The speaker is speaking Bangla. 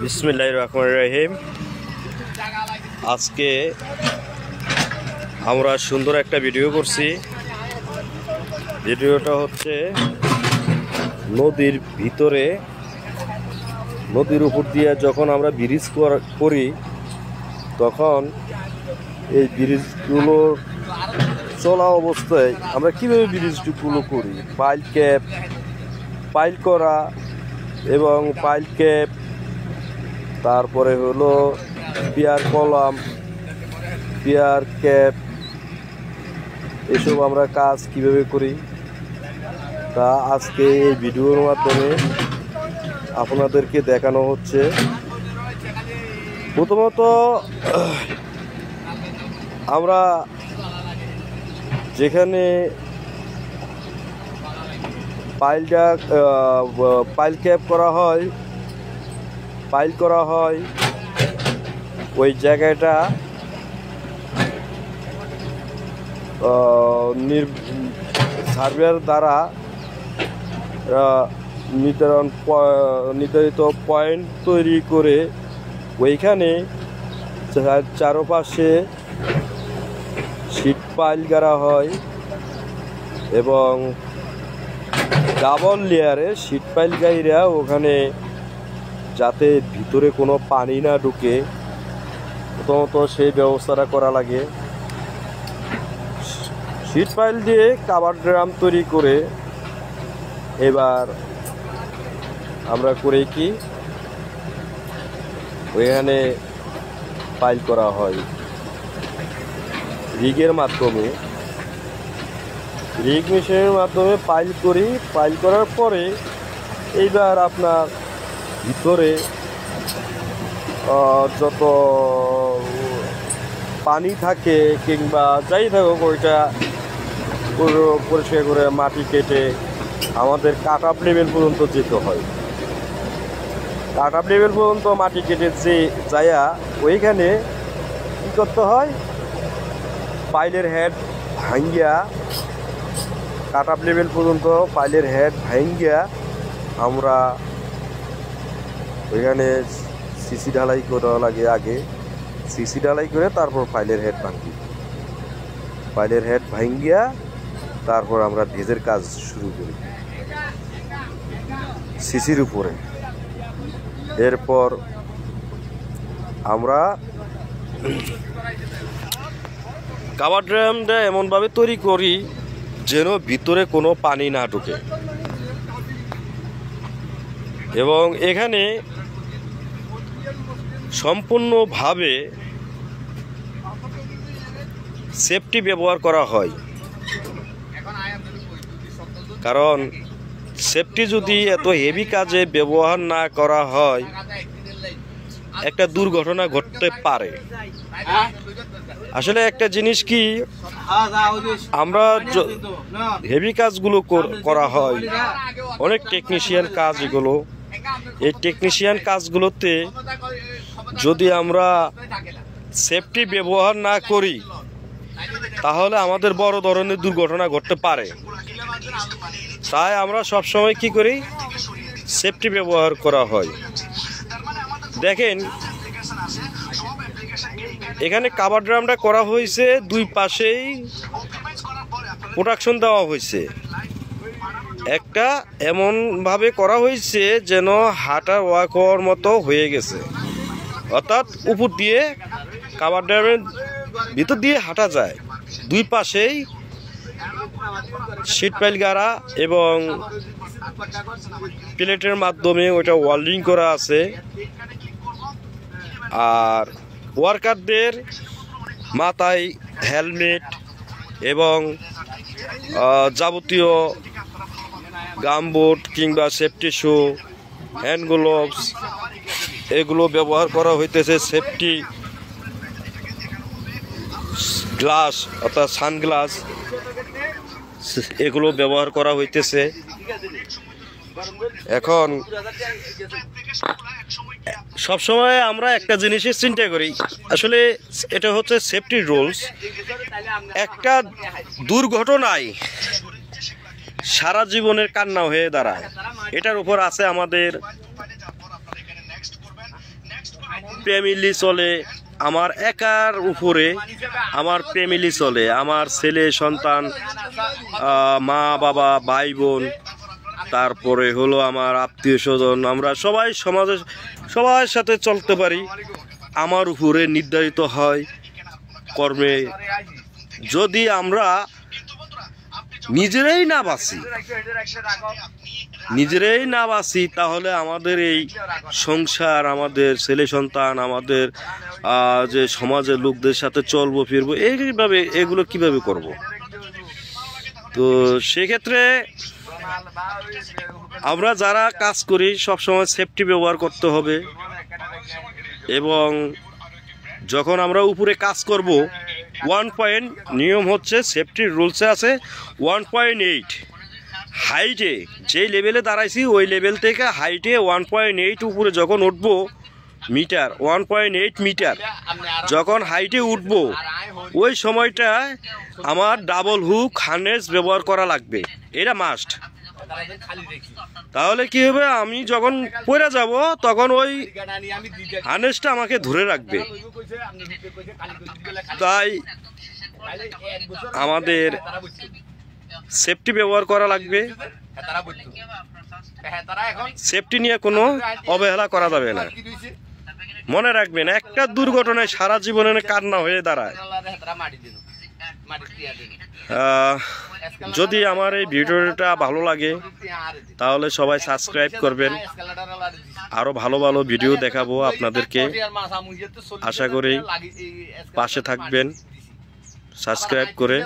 বিসমিল্লাহির রহমানির রহিম। আজকে আমরা সুন্দর একটা ভিডিও করছি। ভিডিওটা হচ্ছে নদীর ভিতরে, নদীর উপর দিয়ে যখন আমরা ব্রিজ করি তখন এই ব্রিজগুলোর চলা অবস্থায় আমরা কীভাবে ব্রিজগুলো করি, পাইল করা এবং পাইল ক্যাপ, তারপরে হলো পিয়ার কলাম, পিয়ার ক্যাপ, এসব আমরা কাজ কিভাবে করি তা আজকে এই ভিডিওর মাধ্যমে আপনাদেরকে দেখানো হচ্ছে। প্রথমত আমরা যেখানে পাইল ক্যাপ করা হয়, পাইল করা হয়, ওই জায়গাটা সার্ভেয়ার দ্বারা নির্ধারিত পয়েন্ট তৈরি করে ওইখানে চারপাশে শীট পাইল গাড়া হয় এবং ডাবল লেয়ারে শীট পাইল গাইরা ওখানে যাতে ভিতরে কোনো পানি না ঢুকে প্রথমত সেই ব্যবস্থাটা করা লাগে। শীট পাইল দিয়ে কাভার ড্রাম তৈরি করে এবার আমরা করে কি ওইখানে পাইল করা হয় রিগের মাধ্যমে, রিগ মেশিনের মাধ্যমে পাইল করি। পাইল করার পরে এইবার আপনার ভিতরে যত পানি থাকে কিংবা যাই থাকুক ওইটা পরিষ্কার করে মাটি কেটে আমাদের কাট আপ লেভেল পর্যন্ত যেতে হয়। কাট আপ লেভেল পর্যন্ত মাটি কেটে যাইয়া ওইখানে কী করতে হয়, পাইলের হেড ভাঙ্গিয়া, কাট আপ লেভেল পর্যন্ত পাইলের হেড ভাঙ্গিয়া আমরা ওইখানে সিসি ঢালাই করা লাগে। আগে সিসি ঢালাই করে তারপর পাইলের হেড ভাঙ্গি, পাইলের হেড ভাঙ্গিয়া তারপর আমরা ভেজের কাজ শুরু করি সিসির উপরে। এরপর আমরা কাভার ড্রামটা এমনভাবে তৈরি করি যেন ভিতরে কোনো পানি না ঢুকে এবং এখানে সম্পূর্ণভাবে সেফটি ব্যবহার করা হয়। কারণ সেফটি যদি এত হেভি কাজে ব্যবহার না করা হয় একটা দুর্ঘটনা ঘটতে পারে। আসলে একটা জিনিস কি, আমরা হেভি কাজগুলো করা হয় অনেক টেকনিশিয়ান কাজ, এগুলো এই টেকনিশিয়ান কাজগুলোতে যদি আমরা সেফটি ব্যবহার না করি তাহলে আমাদের বড় ধরনের দুর্ঘটনা ঘটতে পারে। তাই আমরা সবসময় কি করি, সেফটি ব্যবহার করা হয়। দেখেন এখানে কাভার ড্রামটা করা হয়েছে, দুই পাশেই প্রোটেকশন দেওয়া হয়েছে। একটা এমনভাবে করা হয়েছে যেন হাঁটার ওয়াক হওয়ার মতো হয়ে গেছে, অর্থাৎ উপর দিয়ে কাভার ড্রামের ভিতর দিয়ে হাঁটা যায়। দুই পাশেই শীট পাইল গাড়া এবং প্লেটের মাধ্যমে ওইটা ওয়েল্ডিং করা আছে। আর ওয়ার্কারদের মাথায় হেলমেট এবং যাবতীয় গামবুট কিংবা সেফটি শু, হ্যান্ড গ্লোভস এগুলো ব্যবহার করা হইতেছে। সেফটি গ্লাস অর্থাৎ সানগ্লাস এগুলো ব্যবহার করা হইতেছে। এখন সবসময় আমরা একটা জিনিসের চিন্তা করি, আসলে এটা হচ্ছে সেফটি রুলস। একটা দুর্ঘটনায় সারা জীবনের কান্না হয়ে দাঁড়ায়। এটার উপর আছে আমাদের ফ্যামিলি চলে, আমার একার উপরে আমার ফ্যামিলি চলে, আমার ছেলে সন্তান, মা বাবা, ভাই বোন, তারপরে হলো আমার আত্মীয় স্বজন, আমরা সবাই সমাজে সবার সাথে চলতে পারি। আমার উপরে নির্ধারিত হয় কর্মে। যদি আমরা নিজেরাই না বাঁচি তাহলে আমাদের এই সংসার, আমাদের ছেলে সন্তান, আমাদের যে সমাজের লোকদের সাথে চলবো ফিরবো এইভাবে, এগুলো কিভাবে করব? তো সেক্ষেত্রে আমরা যারা কাজ করি সবসময় সেফটি ব্যবহার করতে হবে। এবং যখন আমরা উপরে কাজ করব 1 পয়েন্ট নিয়ম হচ্ছে, সেফটির রুলসে আছে 1.8 হাইটে, যেই লেভেলে দাঁড়াইছি ওই লেভেল থেকে হাইটে 1.8 উপরে যখন উঠবো, মিটার 1.8 মিটার যখন হাইটে উঠবো, ওই সময়টায় আমার ডাবল হুক হার্নেস ব্যবহার করা লাগবে, এটা মাস্ট। তাহলে কি হবে, আমি যখন পড়ে যাব তখন ওই হার্নেসটা আমাকে ধরে রাখবে। তাই আমাদের সেফটি ব্যবহার করা লাগবে, সেফটি নিয়ে কোনো অবহেলা করা যাবে না। মনে রাখবেন, একটা দুর্ঘটনায় সারা জীবনের কান্না হয়ে দাঁড়ায়। যদি আমার এই ভিডিওটা ভালো লাগে তাহলে সবাই সাবস্ক্রাইব করবেন, আরো ভালো ভালো ভিডিও দেখাবো আপনাদেরকে। আশা করি পাশে থাকবেন সাবস্ক্রাইব করে।